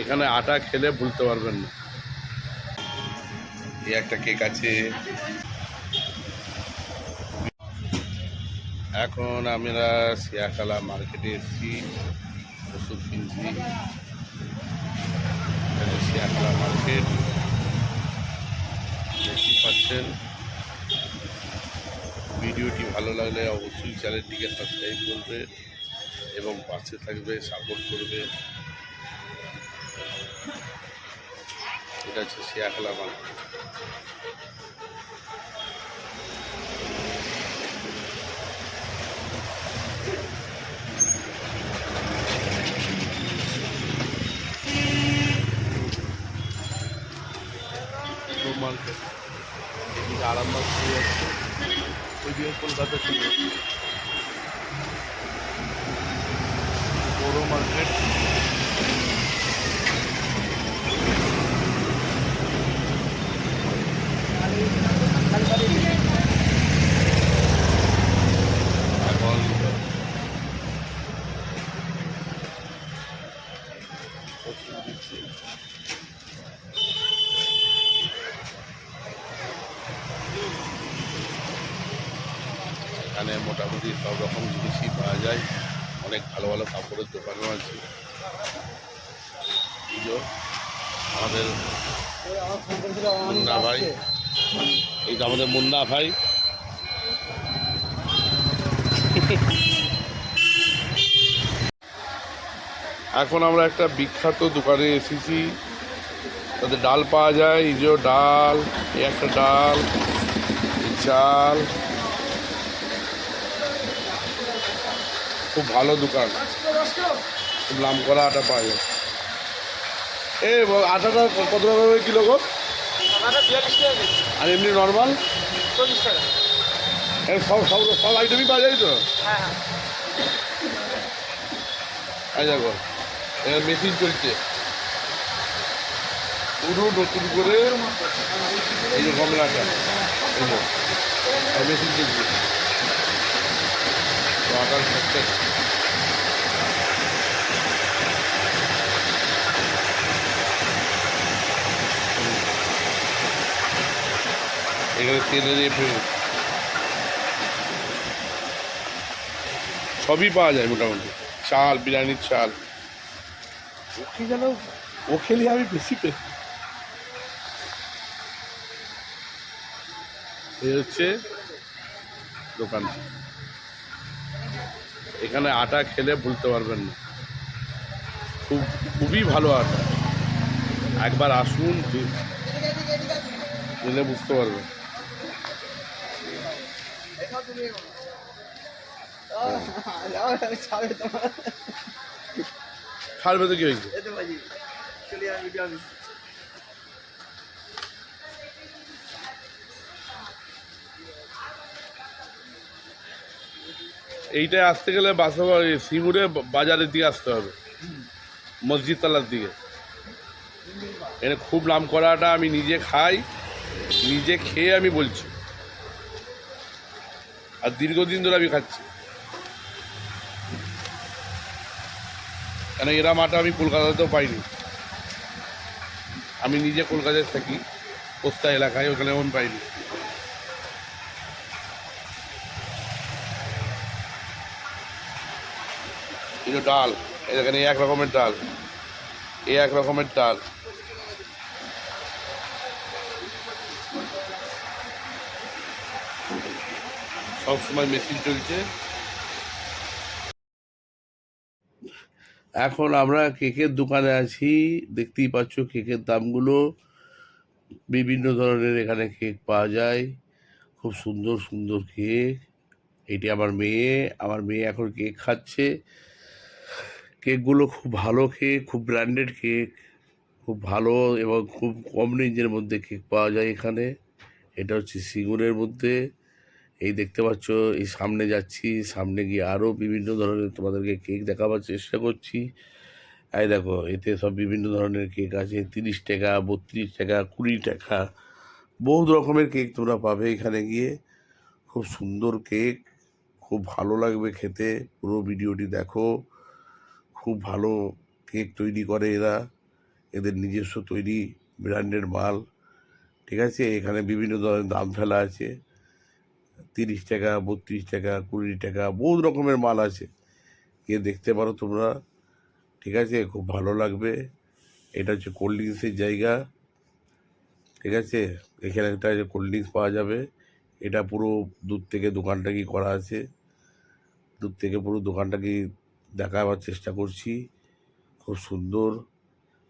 এখানে আটা খেলে ভুলতে পারবেন না। এই একটা কেক আছে। এখন আমরা শিয়াখালা মার্কেটে এসেছি, ওষুধ কিনছি। শিয়াখালা মার্কেট দেখতেই পাচ্ছেন। ভিডিওটি ভালো লাগলে অবশ্যই চ্যানেলটিকে সাবস্ক্রাইব করবে এবং পাশে থাকবে, সাপোর্ট করবে। এটা হচ্ছে শিয়াখালা মার্কেট। মার্কেট এদিকে আরামবাগ চলে যাচ্ছে, ওইদিকে কলকাতা চলে যাচ্ছে। বড় মার্কেট। এখন এখানে মোটামুটি সব রকম জিনিসই পাওয়া যায়, অনেক ভালো ভালো কাপড়ের দোকানও আছে। আমাদের মুন্না ভাই, এই তো আমাদের মুন্না ভাই। এখন আমরা একটা বিখ্যাত দোকানে এসেছি, তাতে ডাল পাওয়া যায়। এই যে ডাল, এই একটা ডাল, চাল, খুব ভালো দোকান, খুব নাম করা আটা পাওয়া যায়। এই আটাটা কত টাকা করে কিলো গো? আর এমনি নর্মাল 40 টাকা। সব সব সব আইটেমই পাওয়া যায় তো? হ্যাঁ হ্যাঁ, দেখো এখানে মেশিন চলছে পুরো নতুন করে। এই যে গমলাটা, এই যে মেশিন চলছে আটার ক্ষেত্রে। এখানে তেলে দিয়ে ফেলে সবই পাওয়া যায় মোটামুটি। চাল, বিরিয়ানির চাল, ওকে যেন ও খেলে আমি বেশি পেয়ে। এই হচ্ছে দোকান। এখানে আটা খেলে ভুলতে পারবেন না, খুবই ভালো আটা। একবার আসুন, খেলে বুঝতে পারবেন। ছাড়বে তো কি হয়েছে? এইটায় আসতে গেলে সিঙ্গুরে বাজারের দিকে আসতে হবে, মসজিদ তলার দিকে। এখানে খুব নাম করাটা, আমি নিজে খাই, নিজে খেয়ে আমি বলছি, আর দীর্ঘদিন ধরে আমি খাচ্ছি। কেন এরম আটা আমি কলকাতাতেও পাইনি। আমি নিজে কলকাতায় থাকি, পোস্তা এলাকায়, ওখানে এমন পাইনি। এই যে ডাল, এখানে এক রকমের ডাল, এই এক রকমের ডাল। সবসময় মেশিন চলছে। এখন আমরা কেকের দোকানে আছি, দেখতেই পাচ্ছ কেকের দামগুলো। বিভিন্ন ধরনের এখানে কেক পাওয়া যায়, খুব সুন্দর সুন্দর কেক। এটি আমার মেয়ে এখন কেক খাচ্ছে। কেকগুলো খুব ভালো কেক, খুব ব্র্যান্ডেড কেক, খুব ভালো এবং খুব কম রেঞ্জের মধ্যে কেক পাওয়া যায় এখানে। এটা হচ্ছে সিঙ্গুরের মধ্যে। এই দেখতে পাচ্ছ, এই সামনে যাচ্ছি, সামনে গিয়ে আরও বিভিন্ন ধরনের তোমাদেরকে কেক দেখাবার চেষ্টা করছি। এই দেখো, এতে সব বিভিন্ন ধরনের কেক আছে, 30 টাকা, 32 টাকা, 20 টাকা, বহুত রকমের কেক তোমরা পাবে এখানে গিয়ে। খুব সুন্দর কেক, খুব ভালো লাগবে খেতে। পুরো ভিডিওটি দেখো, খুব ভালো কেক তৈরি করে এরা। এদের নিজস্ব তৈরি ব্র্যান্ডের মাল। ঠিক আছে, এখানে বিভিন্ন ধরনের দাম ফেলা আছে, 30 টাকা, 32 টাকা, 20 টাকা, বহুত রকমের মাল আছে, গিয়ে দেখতে পারো তোমরা। ঠিক আছে, খুব ভালো লাগবে। এটা হচ্ছে কোল্ড ড্রিঙ্কসের জায়গা। ঠিক আছে, এখানে একটা কোল্ড ড্রিঙ্কস পাওয়া যাবে। এটা পুরো দূর থেকে দোকানটা কি করা আছে, দূর থেকে পুরো দোকানটা কি দেখাবার চেষ্টা করছি। খুব সুন্দর।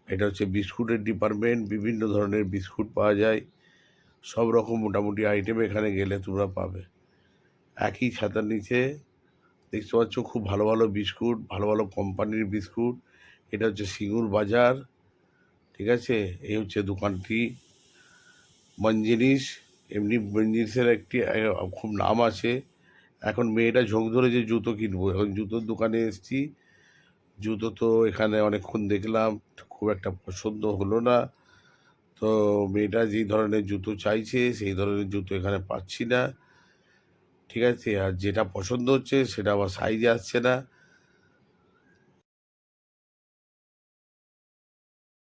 এটা হচ্ছে বিস্কুটের ডিপার্টমেন্ট, বিভিন্ন ধরনের বিস্কুট পাওয়া যায়, সব রকম মোটামুটি আইটেম এখানে গেলে তোমরা পাবে একই ছাতার নিচে। দেখতে পাচ্ছ খুব ভালো ভালো বিস্কুট, ভালো ভালো কোম্পানির বিস্কুট। এটা হচ্ছে সিঙ্গুর বাজার। ঠিক আছে, এই হচ্ছে দোকানটি। মঞ্জিনিস, এমনি মঞ্জিনিসের একটি খুব নাম আছে। এখন মেয়েটা ঝোঁক ধরে যে জুতো কিনবো, এখন জুতোর দোকানে এসেছি। জুতো তো এখানে অনেকক্ষণ দেখলাম, খুব একটা পছন্দ হলো না। তো মেয়েটা যেই ধরনের জুতো চাইছে সেই ধরনের জুতো এখানে পাচ্ছি না। ঠিক আছে, আর যেটা পছন্দ হচ্ছে সেটা আমার সাইজে আসছে না।